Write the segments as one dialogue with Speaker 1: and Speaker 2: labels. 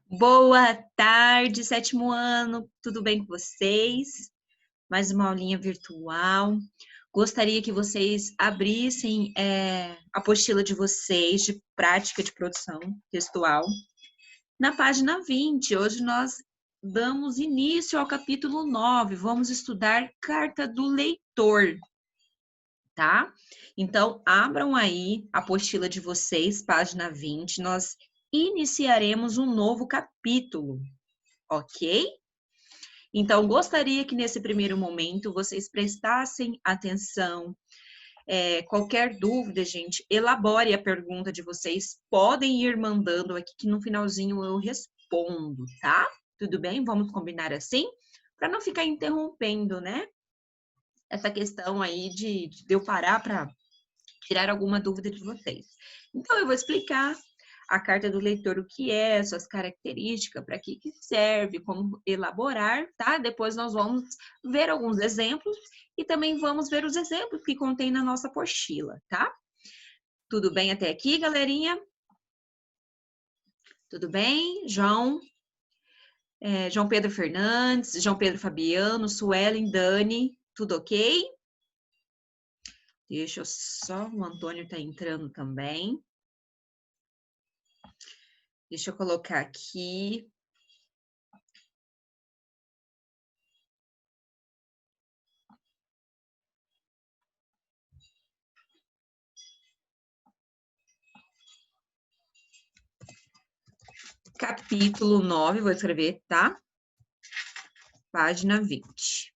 Speaker 1: Boa tarde, sétimo ano, tudo bem com vocês? Mais uma aulinha virtual. Gostaria que vocês abrissem a apostila de vocês de prática de produção textual. Na página 20, hoje nós damos início ao capítulo 9, vamos estudar Carta do Leitor, tá? Então, abram aí a apostila de vocês, página 20, nós iniciaremos um novo capítulo, ok? Então, gostaria que nesse primeiro momento vocês prestassem atenção. Qualquer dúvida, gente, elabore a pergunta de vocês. Podem ir mandando aqui que no finalzinho eu respondo, tá? Tudo bem? Vamos combinar assim? Para não ficar interrompendo, né? Essa questão aí de eu parar para tirar alguma dúvida de vocês. Então, eu vou explicar a carta do leitor, o que é, suas características, para que serve, como elaborar, tá? Depois nós vamos ver alguns exemplos e também vamos ver os exemplos que contém na nossa apostila, tá? Tudo bem até aqui, galerinha? Tudo bem? João Pedro Fernandes, João Pedro Fabiano, Suelen, Dani, tudo ok? Deixa eu só, o Antônio tá entrando também. Deixa eu colocar aqui. Capítulo 9, vou escrever, tá? Página 20.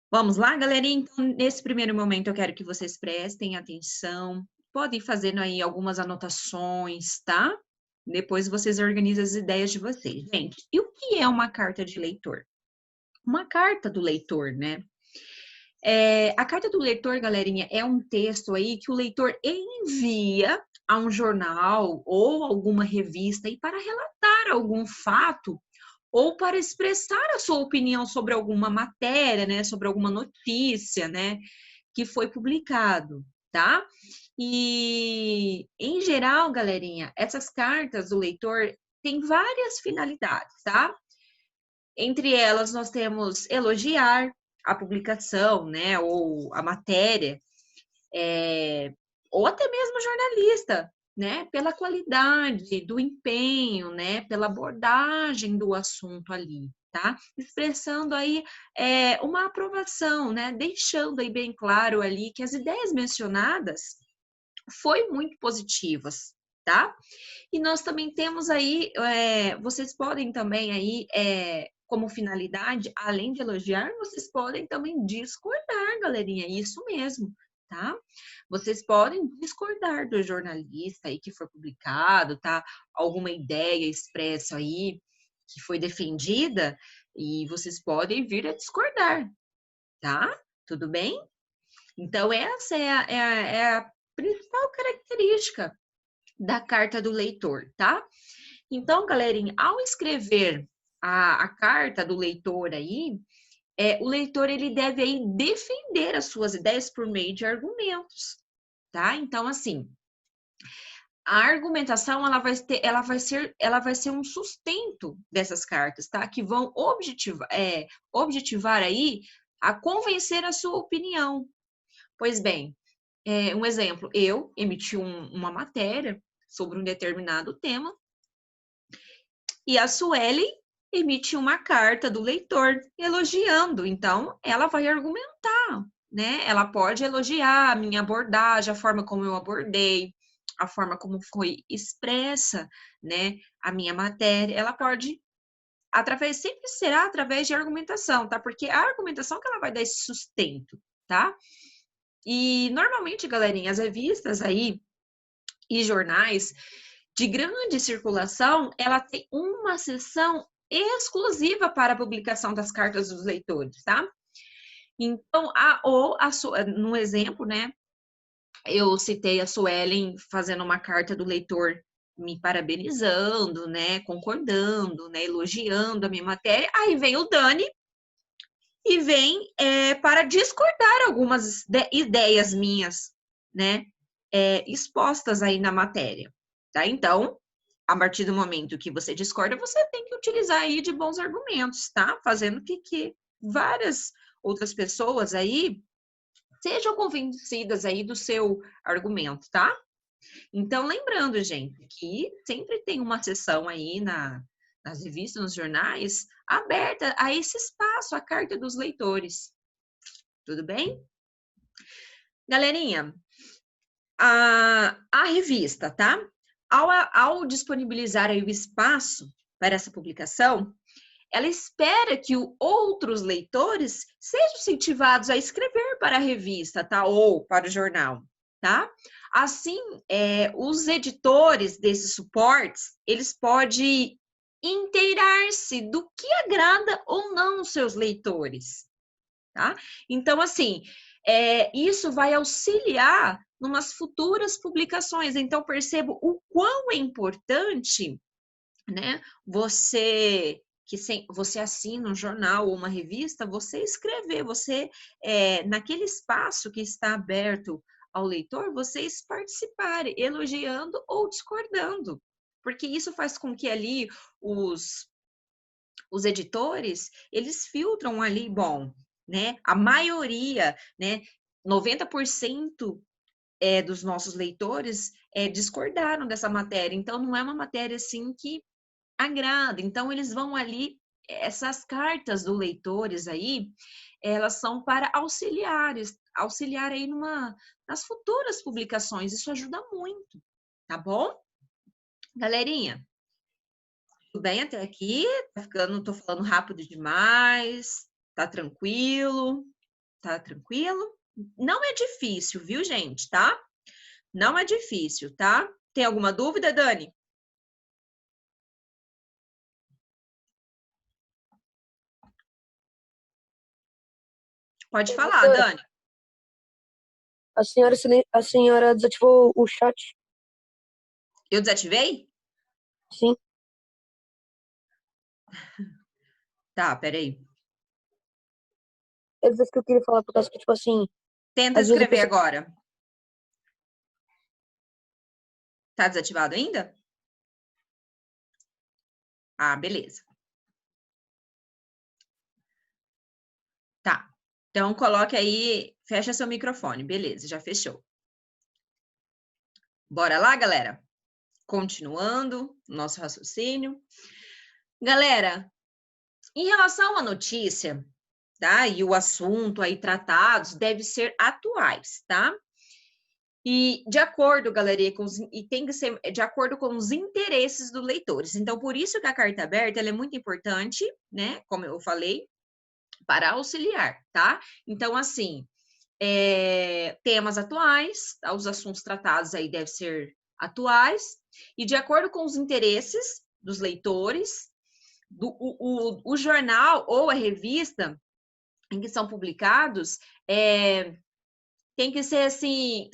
Speaker 1: Vamos lá, galerinha? Então, nesse primeiro momento, eu quero que vocês prestem atenção. Podem fazer aí algumas anotações, tá? Depois vocês organizam as ideias de vocês. Gente, e o que é uma carta de leitor? Uma carta do leitor, né? A carta do leitor, galerinha, é um texto aí que o leitor envia a um jornal ou alguma revista aí para relatar algum fato ou para expressar a sua opinião sobre alguma matéria, né, sobre alguma notícia, né, que foi publicado, tá? E, em geral, galerinha, essas cartas do leitor têm várias finalidades, tá? Entre elas, nós temos elogiar a publicação, né, ou a matéria, ou até mesmo jornalista, né, pela qualidade do empenho, né, pela abordagem do assunto ali, tá? Expressando aí uma aprovação, né, deixando aí bem claro ali que as ideias mencionadas foi muito positivas, tá? E nós também temos aí, vocês podem também aí, como finalidade, além de elogiar, vocês podem também discordar, galerinha, isso mesmo, tá? Vocês podem discordar do jornalista aí que foi publicado, tá? Alguma ideia expressa aí que foi defendida e vocês podem vir a discordar, tá? Tudo bem? Então, essa é a principal característica da carta do leitor, tá? Então, galerinha, ao escrever a carta do leitor aí, o leitor ele deve aí defender as suas ideias por meio de argumentos, tá? Então, assim, a argumentação ela vai ser um sustento dessas cartas, tá? Que vão objetivar aí a convencer a sua opinião. Pois bem, um exemplo, eu emiti uma matéria sobre um determinado tema e a Sueli emite uma carta do leitor elogiando. Então, ela vai argumentar, né? Ela pode elogiar a minha abordagem, a forma como eu abordei, a forma como foi expressa, né, a minha matéria. Ela pode, sempre será através de argumentação, tá? Porque a argumentação que ela vai dar esse sustento, tá? E, normalmente, galerinha, as revistas aí e jornais de grande circulação, ela tem uma seção exclusiva para a publicação das cartas dos leitores, tá? Então, no exemplo, né, eu citei a Suelen fazendo uma carta do leitor me parabenizando, né, concordando, né, elogiando a minha matéria. Aí vem o Dani e vem para discordar algumas ideias minhas, né, expostas aí na matéria, tá? Então, a partir do momento que você discorda, você tem que utilizar aí de bons argumentos, tá? Fazendo que várias outras pessoas aí sejam convencidas aí do seu argumento, tá? Então, lembrando, gente, que sempre tem uma seção aí nas revistas, nos jornais, aberta a esse espaço, a carta dos leitores. Tudo bem? Galerinha, a revista, tá? Ao disponibilizar aí o espaço para essa publicação, ela espera que outros leitores sejam incentivados a escrever para a revista, tá? Ou para o jornal, tá? Assim, os editores desses suportes, eles podem inteirar-se do que agrada ou não os seus leitores, tá? Então, assim, isso vai auxiliar numas futuras publicações. Então, percebo o quão é importante, né, você assina um jornal ou uma revista, você escrever, naquele espaço que está aberto ao leitor, vocês participarem, elogiando ou discordando, porque isso faz com que ali os editores, eles filtram ali, bom, né, a maioria, né, 90% dos nossos leitores discordaram dessa matéria, então não é uma matéria assim que agrada. Então, eles vão ali, essas cartas do leitores aí, elas são para auxiliar aí nas futuras publicações. Isso ajuda muito, tá bom? Galerinha, tudo bem até aqui? Tô falando rápido demais? Tá tranquilo? Tá tranquilo? Não é difícil, viu, gente, tá? Não é difícil, tá? Tem alguma dúvida, Dani? Pode falar,
Speaker 2: Professora,
Speaker 1: Dani.
Speaker 2: a senhora desativou o chat?
Speaker 1: Eu desativei?
Speaker 2: Sim.
Speaker 1: Tá, peraí.
Speaker 2: É isso que eu queria falar, por causa que, tipo assim,
Speaker 1: Tenta
Speaker 2: às vezes a
Speaker 1: escrever
Speaker 2: pessoa...
Speaker 1: agora. Tá desativado ainda? Ah, beleza. Tá. Então, coloque aí, fecha seu microfone. Beleza, já fechou. Bora lá, galera? Continuando o nosso raciocínio. Galera, em relação à notícia, tá? E o assunto aí tratados deve ser atuais, tá? E de acordo, galera, e tem que ser de acordo com os interesses dos leitores. Então, por isso que a carta aberta ela é muito importante, né? Como eu falei, para auxiliar, tá? Então, assim, temas atuais, tá? Os assuntos tratados aí devem ser atuais, e de acordo com os interesses dos leitores, o jornal ou a revista em que são publicados, tem que ser assim,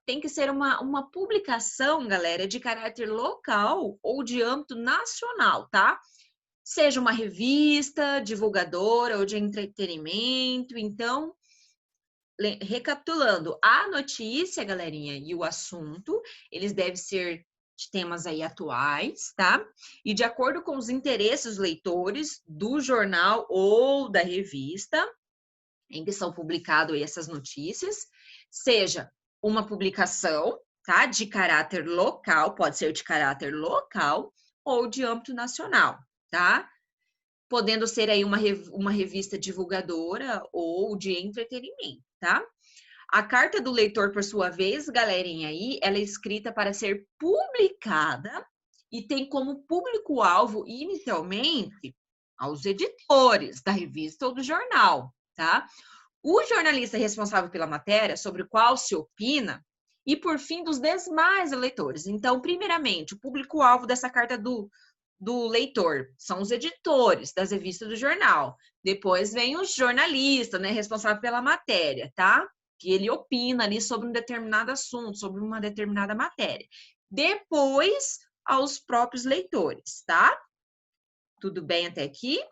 Speaker 1: tem que ser uma publicação, galera, de caráter local ou de âmbito nacional, tá? Seja uma revista, divulgadora ou de entretenimento. Então, recapitulando, a notícia, galerinha, e o assunto, eles devem ser de temas aí atuais, tá? E de acordo com os interesses dos leitores do jornal ou da revista em que são publicadas essas notícias, seja uma publicação, tá? De caráter local, pode ser de caráter local ou de âmbito nacional, tá? Podendo ser aí uma revista divulgadora ou de entretenimento, tá? A carta do leitor, por sua vez, galerinha aí, ela é escrita para ser publicada e tem como público-alvo, inicialmente, aos editores da revista ou do jornal, tá? O jornalista responsável pela matéria, sobre o qual se opina, e, por fim, dos demais leitores. Então, primeiramente, o público-alvo dessa carta do leitor são os editores das revistas do jornal. Depois vem o jornalista, né, responsável pela matéria, tá? Que ele opina ali sobre um determinado assunto, sobre uma determinada matéria. Depois, aos próprios leitores, tá? Tudo bem até aqui?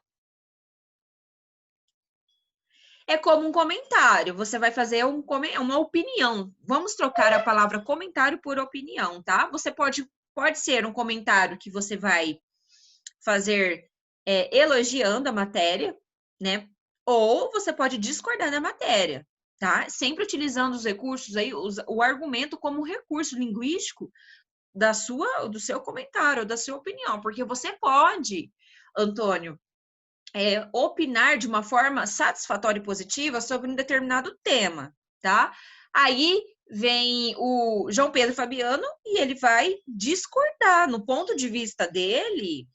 Speaker 1: É como um comentário, você vai fazer uma opinião. Vamos trocar a palavra comentário por opinião, tá? Você pode Pode ser um comentário que você vai fazer elogiando a matéria, né? Ou você pode discordar da matéria, tá? Sempre utilizando os recursos aí, o argumento como recurso linguístico do seu comentário, da sua opinião, porque você pode, Antônio, opinar de uma forma satisfatória e positiva sobre um determinado tema, tá? Aí vem o João Pedro Fabiano e ele vai discordar. No ponto de vista dele,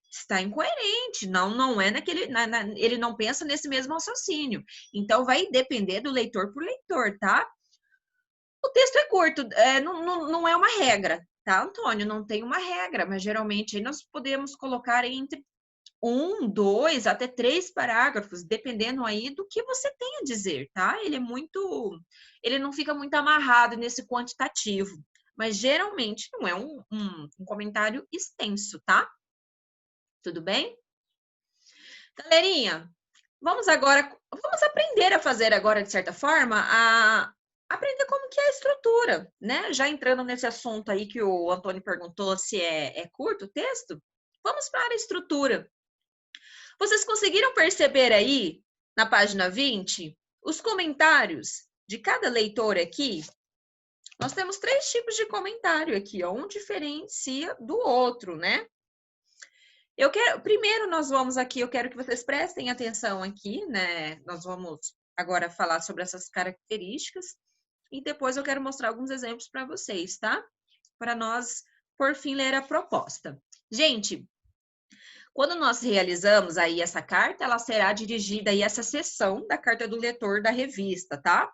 Speaker 1: está incoerente, não é naquele, ele não pensa nesse mesmo raciocínio. Então, vai depender do leitor por leitor, tá? O texto é curto, não é uma regra, tá, Antônio? Não tem uma regra, mas geralmente aí nós podemos colocar entre 1, 2, até 3 parágrafos, dependendo aí do que você tem a dizer, tá? Ele não fica muito amarrado nesse quantitativo, mas geralmente não é um comentário extenso, tá? Tudo bem? Galerinha, vamos aprender a fazer agora, de certa forma, a aprender como que é a estrutura, né? Já entrando nesse assunto aí que o Antônio perguntou se é curto o texto, vamos para a estrutura. Vocês conseguiram perceber aí, na página 20, os comentários de cada leitor aqui? Nós temos 3 tipos de comentário aqui, ó, um diferencia do outro, né? Primeiro nós vamos aqui, eu quero que vocês prestem atenção aqui, né? Nós vamos agora falar sobre essas características e depois eu quero mostrar alguns exemplos para vocês, tá? Para nós, por fim, ler a proposta. Gente, quando nós realizamos aí essa carta, ela será dirigida aí essa seção da carta do leitor da revista, tá?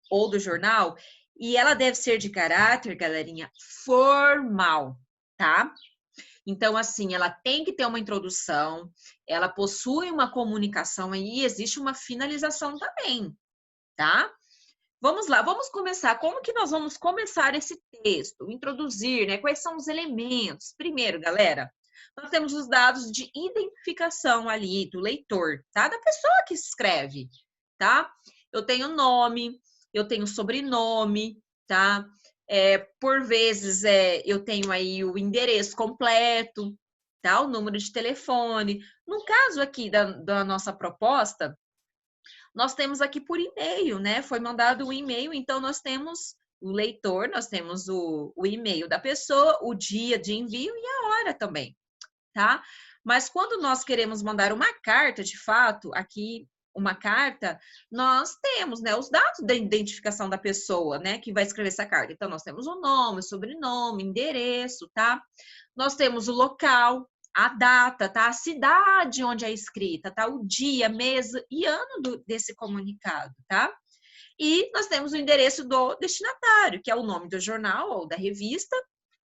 Speaker 1: Ou do jornal, e ela deve ser de caráter, galerinha, formal, tá? Então, assim, ela tem que ter uma introdução, ela possui uma comunicação e existe uma finalização também, tá? Vamos lá, vamos começar. Como que nós vamos começar esse texto? Introduzir, né? Quais são os elementos? Primeiro, galera, nós temos os dados de identificação ali do leitor, tá? Da pessoa que escreve, tá? Eu tenho nome, eu tenho sobrenome, tá? Por vezes, eu tenho aí o endereço completo, tá? O número de telefone. No caso aqui da nossa proposta, nós temos aqui por e-mail, né? Foi mandado um e-mail, então nós temos o leitor, nós temos o e-mail da pessoa, o dia de envio e a hora também, tá? Mas quando nós queremos mandar uma carta, de fato, aqui uma carta, nós temos, né, os dados da identificação da pessoa, né, que vai escrever essa carta. Então, nós temos o nome, o sobrenome, endereço, tá? Nós temos o local, a data, tá? A cidade onde é escrita, tá? O dia, mês e ano desse comunicado, tá? E nós temos o endereço do destinatário, que é o nome do jornal ou da revista,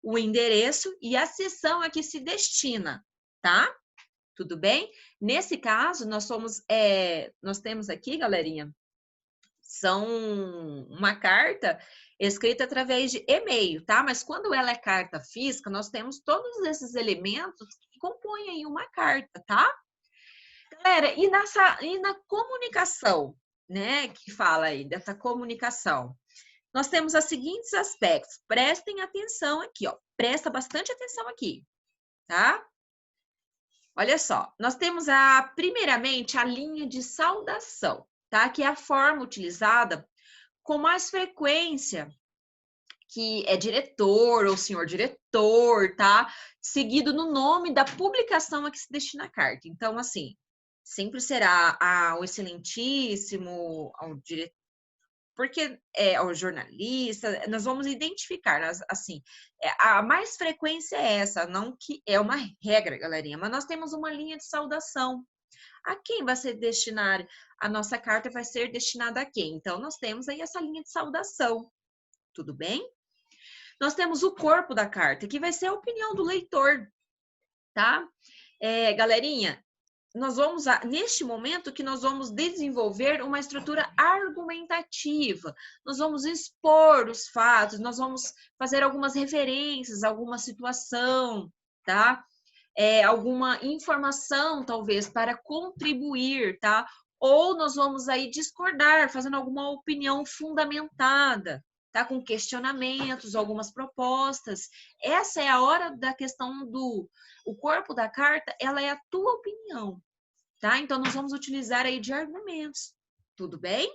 Speaker 1: o endereço e a seção a que se destina, tá? Tudo bem? Nesse caso, nós temos aqui, galerinha, são uma carta escrita através de e-mail, tá? Mas quando ela é carta física, nós temos todos esses elementos que compõem aí uma carta, tá? Galera, e na comunicação, né? Que fala aí dessa comunicação. Nós temos os seguintes aspectos. Prestem atenção aqui, ó. Presta bastante atenção aqui, tá? Olha só, nós temos primeiramente a linha de saudação, tá? Que é a forma utilizada com mais frequência, que é diretor ou senhor diretor, tá? Seguido no nome da publicação a que se destina a carta. Então, assim, sempre será o excelentíssimo, ao diretor, porque o jornalista, nós vamos identificar, assim, a mais frequência é essa, não que é uma regra, galerinha, mas nós temos uma linha de saudação. A quem vai ser destinar a nossa carta vai ser destinada a quem? Então, nós temos aí essa linha de saudação, tudo bem? Nós temos o corpo da carta, que vai ser a opinião do leitor, tá? Galerinha, nós vamos, neste momento que nós vamos desenvolver uma estrutura argumentativa, nós vamos expor os fatos, nós vamos fazer algumas referências, alguma situação, tá? Alguma informação, talvez, para contribuir, tá? Ou nós vamos aí discordar, fazendo alguma opinião fundamentada, tá com questionamentos, algumas propostas. Essa é a hora da questão do o corpo da carta, ela é a tua opinião, tá? Então nós vamos utilizar aí de argumentos. Tudo bem?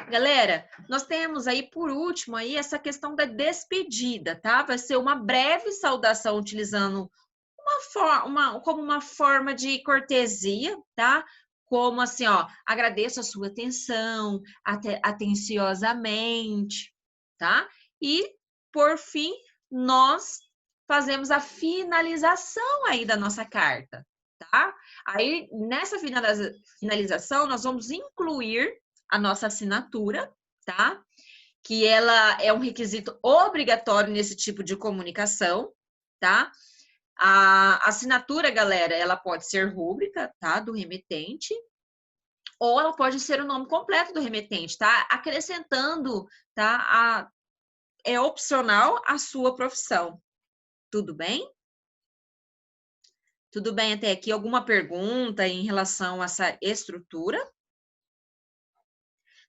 Speaker 1: Galera, nós temos aí por último aí essa questão da despedida, tá? Vai ser uma breve saudação utilizando como uma forma de cortesia, tá? Como assim, ó, agradeço a sua atenção, atenciosamente, tá? E, por fim, nós fazemos a finalização aí da nossa carta, tá? Aí, nessa finalização, nós vamos incluir a nossa assinatura, tá? Que ela é um requisito obrigatório nesse tipo de comunicação, tá? A assinatura, galera, ela pode ser rúbrica, tá? Do remetente, ou ela pode ser o nome completo do remetente, tá? Acrescentando, tá? É opcional a sua profissão. Tudo bem? Tudo bem até aqui? Alguma pergunta em relação a essa estrutura?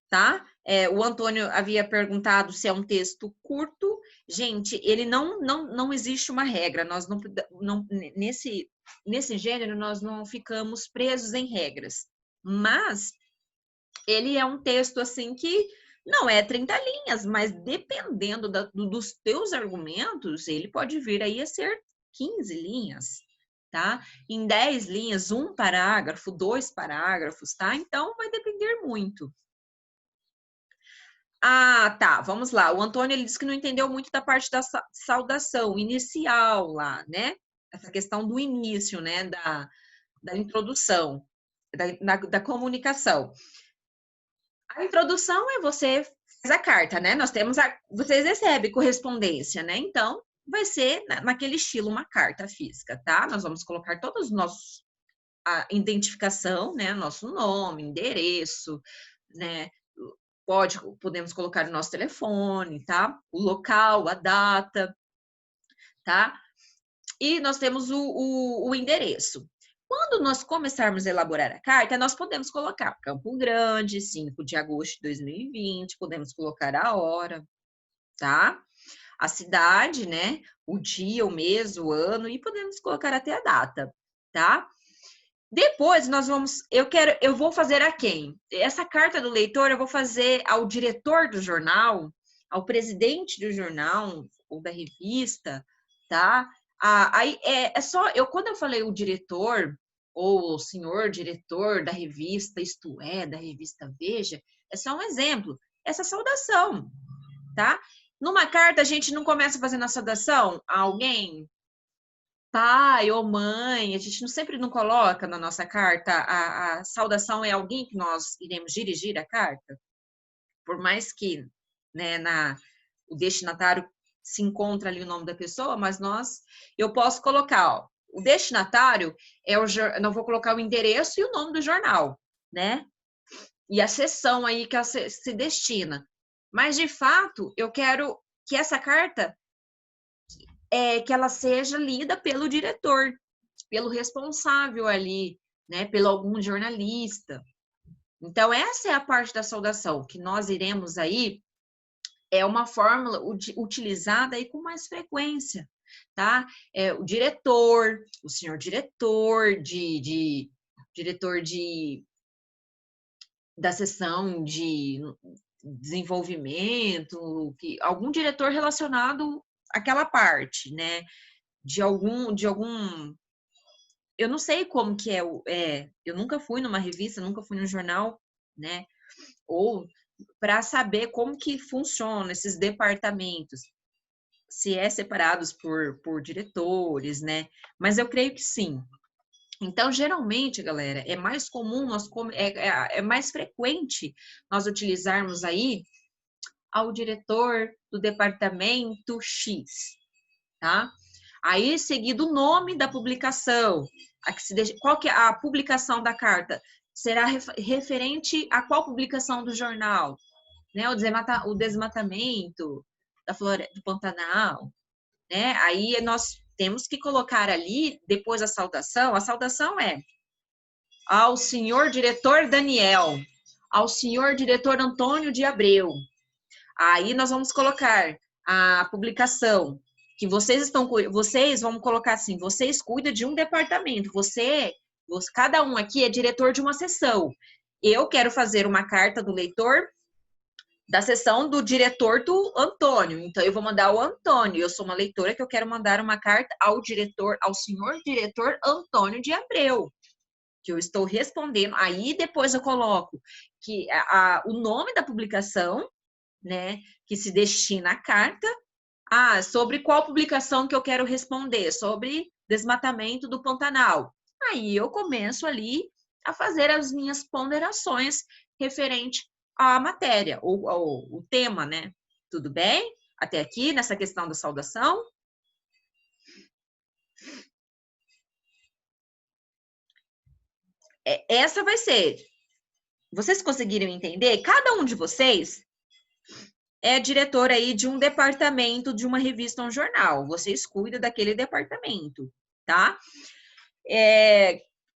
Speaker 1: Tá? O Antônio havia perguntado se é um texto curto. Gente, ele não existe uma regra. Nós nesse gênero, nós não ficamos presos em regras. Mas ele é um texto assim que não é 30 linhas, mas dependendo dos teus argumentos, ele pode vir aí a ser 15 linhas, tá? Em 10 linhas, um parágrafo, 2 parágrafos, tá? Então, vai depender muito. Ah, tá, vamos lá. O Antônio, ele disse que não entendeu muito da parte da saudação inicial lá, né? Essa questão do início, né? Da introdução, da comunicação. A introdução é você faz a carta, né? Vocês recebem correspondência, né? Então, vai ser naquele estilo uma carta física, tá? Nós vamos colocar todos os nossos a identificação, né? Nosso nome, endereço, né? Podemos colocar o nosso telefone, tá? O local, a data, tá? E nós temos o endereço. Quando nós começarmos a elaborar a carta, nós podemos colocar Campo Grande, 5 de agosto de 2020, podemos colocar a hora, tá? A cidade, né? O dia, o mês, o ano, e podemos colocar até a data, tá? Depois eu vou fazer a quem? Essa carta do leitor eu vou fazer ao diretor do jornal, ao presidente do jornal ou da revista, tá? Aí quando eu falei o diretor ou o senhor diretor da revista, isto é, da revista Veja, é só um exemplo, essa saudação, tá? Numa carta a gente não começa fazendo a saudação a alguém, pai ou mãe, a gente sempre não coloca na nossa carta a saudação é alguém que nós iremos dirigir a carta, por mais que, né, o destinatário se encontra ali o nome da pessoa, mas eu posso colocar, ó, o destinatário não vou colocar o endereço e o nome do jornal, né? E a seção aí que ela se destina. Mas de fato, eu quero que essa carta que ela seja lida pelo diretor, pelo responsável ali, né, pelo algum jornalista. Então, essa é a parte da saudação, que nós iremos aí, é uma fórmula utilizada aí com mais frequência, tá? O diretor, o senhor diretor da seção de desenvolvimento, algum diretor relacionado àquela parte, né? De algum eu não sei como que eu nunca fui numa revista, nunca fui num jornal, né? Ou para saber como que funciona esses departamentos, se é separados por diretores, né? Mas eu creio que sim. Então, geralmente, galera, é mais comum, é mais frequente nós utilizarmos aí ao diretor do departamento X, tá? Aí, seguido o nome da publicação, qual que é a publicação da carta? Será referente a qual publicação do jornal? Né? O desmatamento da floresta do Pantanal, né? Aí nós temos que colocar ali, depois a saudação é ao senhor diretor Daniel, ao senhor diretor Antônio de Abreu, Aí nós vamos colocar a publicação que vocês vão colocar assim, vocês cuidam de um departamento, cada um aqui é diretor de uma seção. Eu quero fazer uma carta do leitor da seção do diretor do Antônio. Então, eu vou mandar o Antônio. Eu sou uma leitora que eu quero mandar uma carta ao senhor diretor Antônio de Abreu, que eu estou respondendo. Aí, depois eu coloco que o nome da publicação, né, que se destina à carta. Sobre qual publicação que eu quero responder? Sobre desmatamento do Pantanal. Aí eu começo ali a fazer as minhas ponderações referente à matéria, ou o tema, né? Tudo bem? Até aqui, nessa questão da saudação? Essa vai ser. Vocês conseguiram entender? Cada um de vocês é diretor aí de um departamento de uma revista ou um jornal. Vocês cuidam daquele departamento, tá?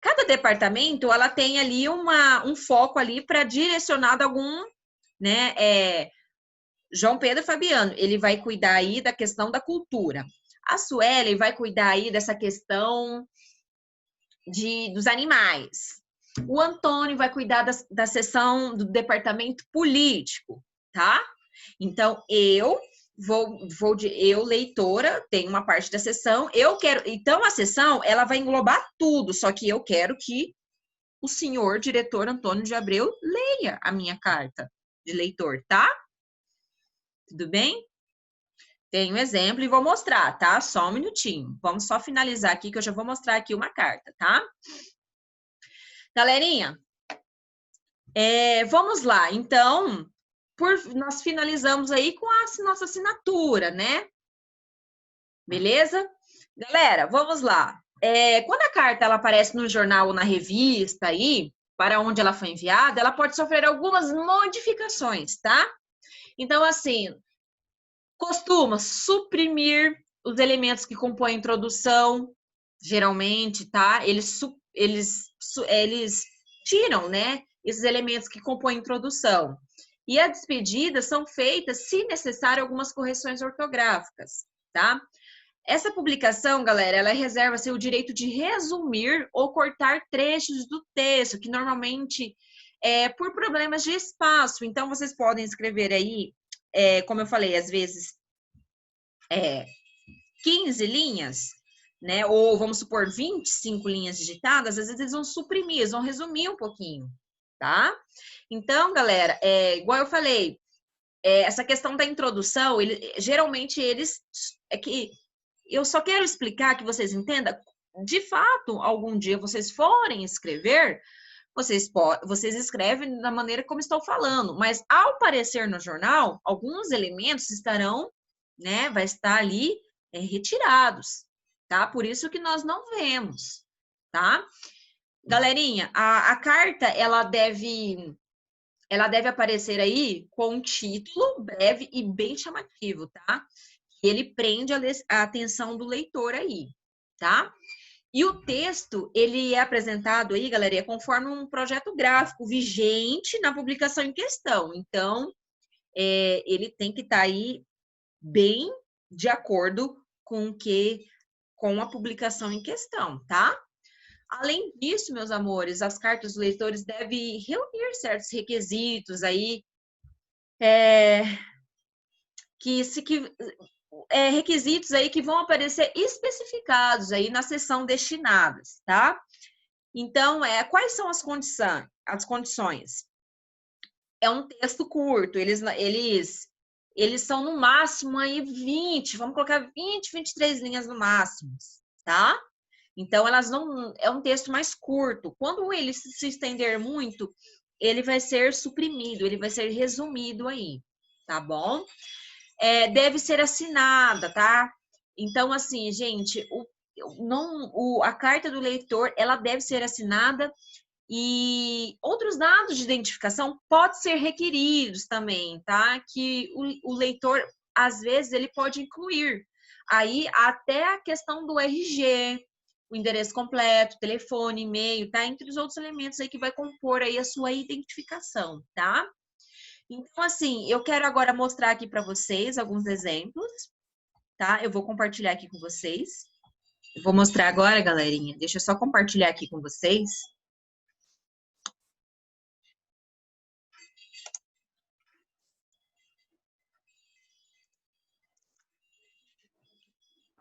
Speaker 1: Cada departamento, ela tem ali um foco ali para direcionar algum, né? João Pedro Fabiano, ele vai cuidar aí da questão da cultura. A Sueli vai cuidar aí dessa questão dos animais. O Antônio vai cuidar da seção do departamento político, tá? Então, eu, leitora, tenho uma parte da sessão, então a sessão, ela vai englobar tudo, só que eu quero que o senhor diretor Antônio de Abreu leia a minha carta de leitor, tá? Tudo bem? Tem um exemplo e vou mostrar, tá? Só um minutinho. Vamos só finalizar aqui, que eu já vou mostrar aqui uma carta, tá? Galerinha, vamos lá. Então, nós finalizamos aí com a nossa assinatura, né? Beleza? Galera, vamos lá. Quando a carta ela aparece no jornal ou na revista aí, para onde ela foi enviada, ela pode sofrer algumas modificações, tá? Então, assim, costuma suprimir os elementos que compõem a introdução, geralmente, tá? Eles tiram, né, esses elementos que compõem a introdução. E as despedidas são feitas, se necessário, algumas correções ortográficas, tá? Essa publicação, galera, ela reserva-se o direito de resumir ou cortar trechos do texto, que normalmente é por problemas de espaço. Então, vocês podem escrever aí, como eu falei, às vezes 15 linhas, né? Ou vamos supor 25 linhas digitadas, às vezes eles vão suprimir, eles vão resumir um pouquinho, tá? Então, galera, igual eu falei, essa questão da introdução, geralmente eu só quero explicar que vocês entendam, de fato, algum dia vocês forem escrever, vocês escrevem da maneira como estou falando, mas ao aparecer no jornal, alguns elementos estarão, né, vai estar ali retirados, tá? Por isso que nós não vemos, tá? Galerinha, a carta, ela deve aparecer aí com um título breve e bem chamativo, tá? Ele prende a atenção do leitor aí, tá? E o texto, ele é apresentado aí, galera, conforme um projeto gráfico vigente na publicação em questão. Então, ele tem que estar aí bem de acordo com a publicação em questão, tá? Além disso, meus amores, as cartas dos leitores devem reunir certos requisitos aí, requisitos aí que vão aparecer especificados aí na seção destinadas, tá? Então, quais são as condições? É um texto curto, eles são no máximo aí 20, vamos colocar 20, 23 linhas no máximo, tá? Então, é um texto mais curto. Quando ele se estender muito, ele vai ser suprimido, ele vai ser resumido aí, tá bom? Deve ser assinada, tá? Então, assim, gente, a carta do leitor, ela deve ser assinada e outros dados de identificação podem ser requeridos também, tá? Que o leitor, às vezes, ele pode incluir aí até a questão do RG, o endereço completo, telefone, e-mail, tá? Entre os outros elementos aí que vai compor aí a sua identificação, tá? Então, assim, eu quero agora mostrar aqui para vocês alguns exemplos, tá? Eu vou compartilhar aqui com vocês. Eu vou mostrar agora, galerinha. Deixa eu só compartilhar aqui com vocês.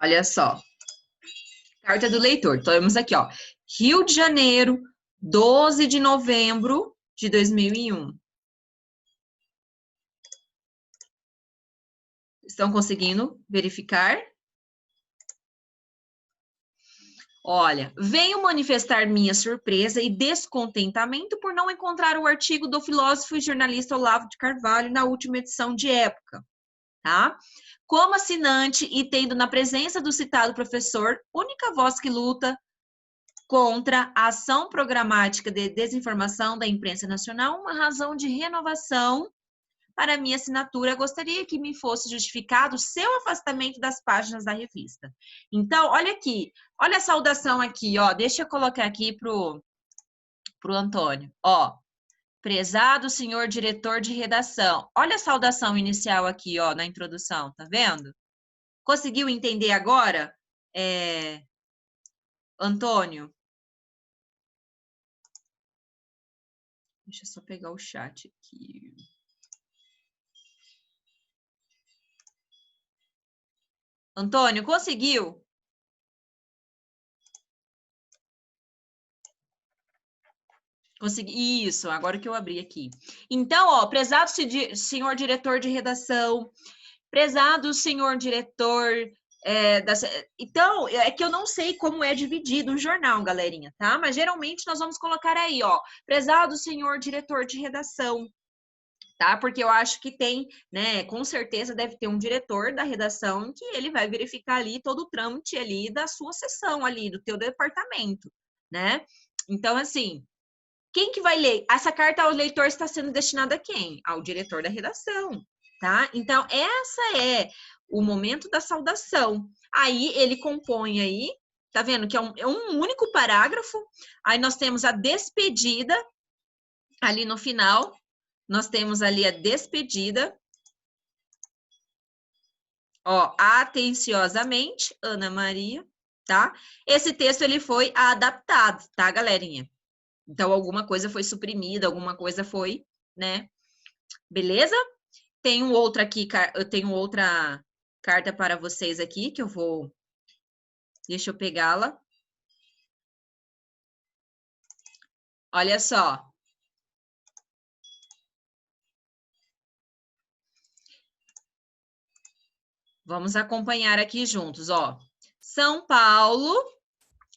Speaker 1: Olha só. Carta do leitor. Temos aqui, ó. Rio de Janeiro, 12 de novembro de 2001. Estão conseguindo verificar? Olha, venho manifestar minha surpresa e descontentamento por não encontrar o artigo do filósofo e jornalista Olavo de Carvalho na última edição de Época, tá? Como assinante e tendo na presença do citado professor, única voz que luta contra a ação programática de desinformação da imprensa nacional, uma razão de renovação para minha assinatura, gostaria que me fosse justificado o seu afastamento das páginas da revista. Então, olha aqui, olha a saudação aqui, ó, deixa eu colocar aqui pro Antônio, ó, prezado senhor diretor de redação, olha a saudação inicial aqui, ó, na introdução, tá vendo? Conseguiu entender agora, Antônio? Deixa eu só pegar o chat aqui. Antônio, conseguiu? Consegui. Isso, agora que eu abri aqui. Então, ó, prezado senhor diretor de redação, prezado senhor diretor Então, é que eu não sei como é dividido o jornal, galerinha, tá? Mas geralmente nós vamos colocar aí, ó, prezado senhor diretor de redação, tá? Porque eu acho que tem, né, com certeza deve ter um diretor da redação que ele vai verificar ali todo o trâmite ali da sua seção ali, do teu departamento, né? Então, assim, quem que vai ler? Essa carta ao leitor está sendo destinada a quem? Ao diretor da redação, tá? Então, essa é o momento da saudação. Aí, ele compõe aí, tá vendo? Que é um único parágrafo. Aí, nós temos a despedida, ali no final, nós temos ali a despedida. Ó, atenciosamente, Ana Maria, tá? Esse texto, ele foi adaptado, tá, galerinha? Então, alguma coisa foi suprimida, alguma coisa foi, né? Beleza? Tem um outro aqui, eu tenho outra carta para vocês aqui, que eu vou... Deixa eu pegá-la. Olha só. Vamos acompanhar aqui juntos, ó. São Paulo,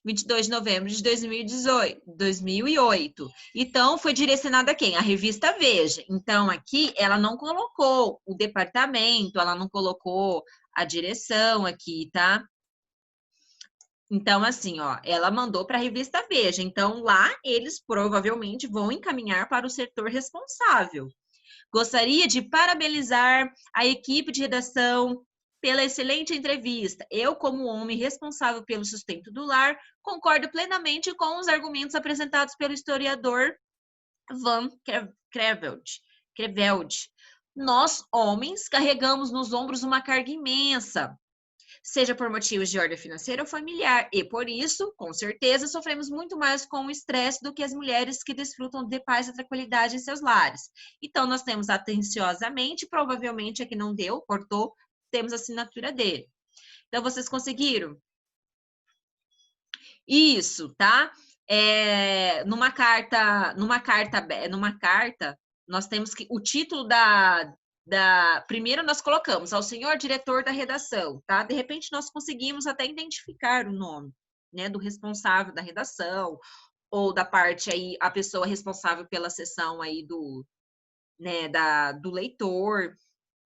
Speaker 1: 22 de novembro de 2008. Então, foi direcionada a quem? A revista Veja. Então, aqui, ela não colocou o departamento, ela não colocou a direção aqui, tá? Então, assim, ó, ela mandou para a revista Veja. Então, lá, eles provavelmente vão encaminhar para o setor responsável. Gostaria de parabenizar a equipe de redação pela excelente entrevista. Eu, como homem responsável pelo sustento do lar, concordo plenamente com os argumentos apresentados pelo historiador Van Creveld. Nós, homens, carregamos nos ombros uma carga imensa, seja por motivos de ordem financeira ou familiar, e por isso, com certeza, sofremos muito mais com o estresse do que as mulheres que desfrutam de paz e tranquilidade em seus lares. Então, nós temos atenciosamente, provavelmente aqui não deu, cortou, temos a assinatura dele. Então, vocês conseguiram? Isso, tá? Numa carta, nós temos que o título primeiro nós colocamos ao senhor diretor da redação, tá? De repente nós conseguimos até identificar o nome, né, do responsável da redação ou da parte aí a pessoa responsável pela seção aí né, do leitor.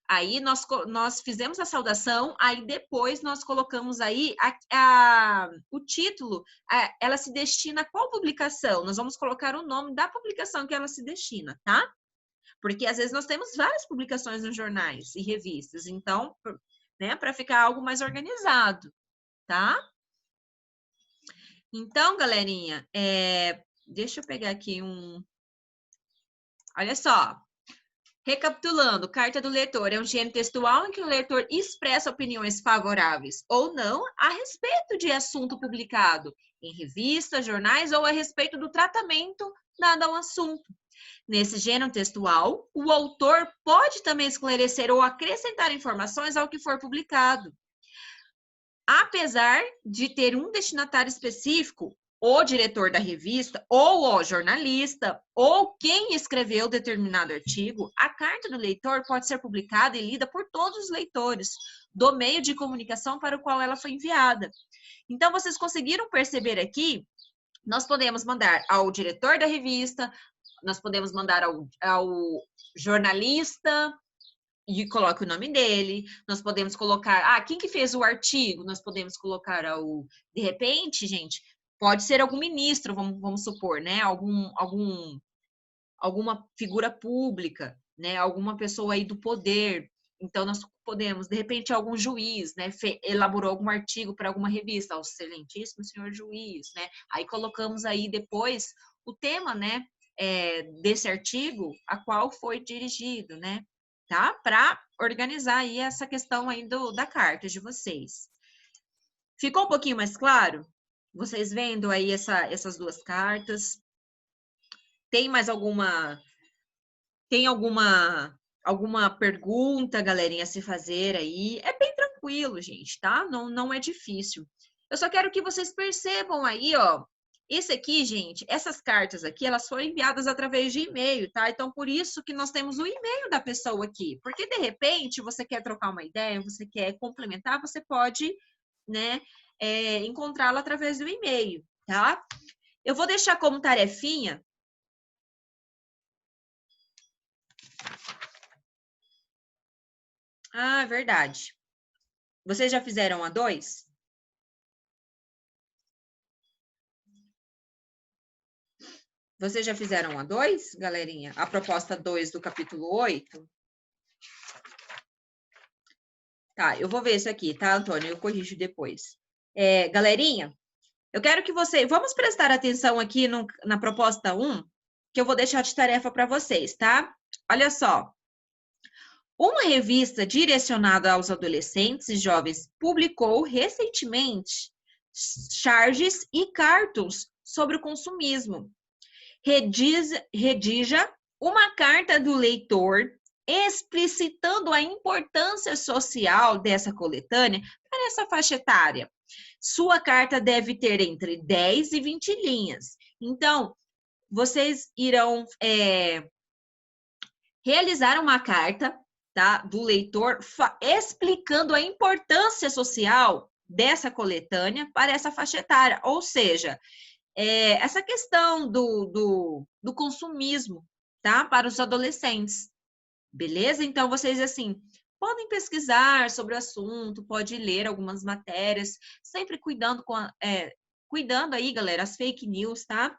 Speaker 1: Aí nós fizemos a saudação, aí depois nós colocamos aí o título, ela se destina a qual publicação? Nós vamos colocar o nome da publicação que ela se destina, tá? Porque às vezes nós temos várias publicações nos jornais e revistas, então, né, para ficar algo mais organizado, tá? Então, galerinha, deixa eu pegar aqui Olha só, Recapitulando, carta do leitor é um gênero textual em que o leitor expressa opiniões favoráveis ou não a respeito de assunto publicado em revistas, jornais ou a respeito do tratamento dado ao assunto. Nesse gênero textual, o autor pode também esclarecer ou acrescentar informações ao que for publicado. Apesar de ter um destinatário específico, o diretor da revista, ou o jornalista, ou quem escreveu determinado artigo, a carta do leitor pode ser publicada e lida por todos os leitores do meio de comunicação para o qual ela foi enviada. Então, vocês conseguiram perceber aqui? Nós podemos mandar ao diretor da revista, nós podemos mandar ao jornalista, e coloca o nome dele, nós podemos colocar, quem que fez o artigo? Nós podemos colocar de repente, gente, pode ser algum ministro, vamos supor, né? Alguma figura pública, né? Alguma pessoa aí do poder. Então, nós podemos, de repente, algum juiz, né? Elaborou algum artigo para alguma revista, ao excelentíssimo senhor juiz, né? Aí colocamos aí depois o tema, né? Desse artigo, a qual foi dirigido, né? Tá? Para organizar aí essa questão aí da carta de vocês. Ficou um pouquinho mais claro? Vocês vendo aí essas duas cartas? Tem mais alguma pergunta, galerinha, a se fazer aí? É bem tranquilo, gente, tá? Não é difícil. Eu só quero que vocês percebam aí, ó. Esse aqui, gente, essas cartas aqui, elas foram enviadas através de e-mail, tá? Então, por isso que nós temos o e-mail da pessoa aqui. Porque, de repente, você quer trocar uma ideia, você quer complementar, você pode, né, encontrá-la através do e-mail, tá? Eu vou deixar como tarefinha. Ah, verdade. Vocês já fizeram a 2? Vocês já fizeram a 2, galerinha? A proposta 2 do capítulo 8? Tá, eu vou ver isso aqui, tá, Antônio? Eu corrijo depois. Galerinha, eu quero que vocês... Vamos prestar atenção aqui na proposta 1, que eu vou deixar de tarefa para vocês, tá? Olha só. Uma revista direcionada aos adolescentes e jovens publicou recentemente charges e cartoons sobre o consumismo. Redija uma carta do leitor explicitando a importância social dessa coletânea para essa faixa etária. Sua carta deve ter entre 10 e 20 linhas. Então, vocês irão realizar uma carta, tá, do leitor explicando a importância social dessa coletânea para essa faixa etária. Ou seja, essa questão do consumismo, tá? Para os adolescentes, beleza? Então, vocês, assim, podem pesquisar sobre o assunto, pode ler algumas matérias, sempre cuidando cuidando aí, galera, as fake news, tá?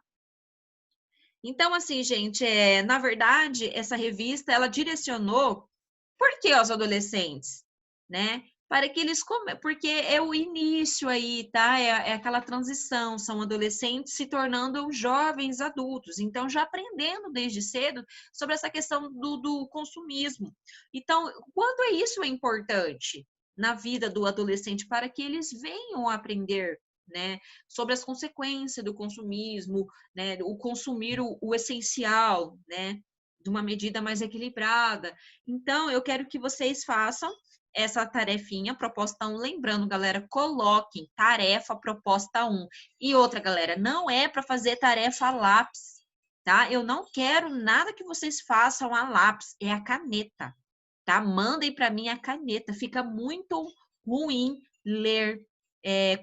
Speaker 1: Então, assim, gente, na verdade, essa revista, ela direcionou, por que aos adolescentes, né? Para que eles porque é o início aí, tá? É aquela transição, são adolescentes se tornando jovens adultos, então já aprendendo desde cedo sobre essa questão do consumismo. Então, quanto isso é importante na vida do adolescente para que eles venham a aprender, né, sobre as consequências do consumismo, né, o consumir o essencial, né, de uma medida mais equilibrada. Então, eu quero que vocês façam essa tarefinha, proposta 1. Lembrando, galera, coloquem tarefa proposta 1. E outra, galera, não é para fazer tarefa a lápis, tá? Eu não quero nada que vocês façam a lápis, é a caneta, tá? Mandem para mim a caneta. Fica muito ruim ler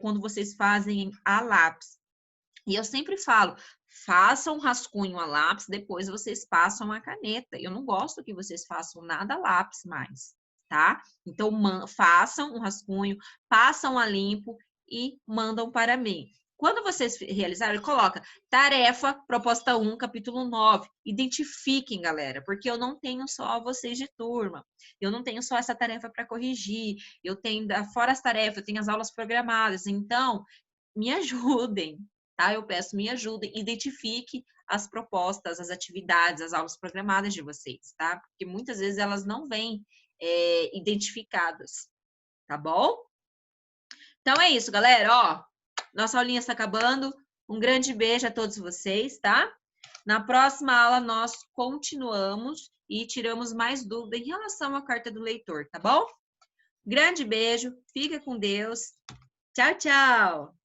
Speaker 1: quando vocês fazem a lápis. E eu sempre falo, façam um rascunho a lápis, depois vocês passam a caneta. Eu não gosto que vocês façam nada a lápis mais, tá? Então, façam um rascunho, passam a limpo e mandam para mim. Quando vocês realizarem, coloca tarefa, proposta 1, capítulo 9. Identifiquem, galera, porque eu não tenho só vocês de turma. Eu não tenho só essa tarefa para corrigir. Eu tenho, fora as tarefas, eu tenho as aulas programadas. Então, me ajudem, tá? Eu peço, me ajudem, identifique as propostas, as atividades, as aulas programadas de vocês, tá? Porque muitas vezes elas não vêm identificadas, tá bom? Então é isso, galera, ó, nossa aulinha está acabando. Um grande beijo a todos vocês, tá? Na próxima aula nós continuamos e tiramos mais dúvida em relação à carta do leitor, tá bom? Grande beijo, fica com Deus. Tchau, tchau!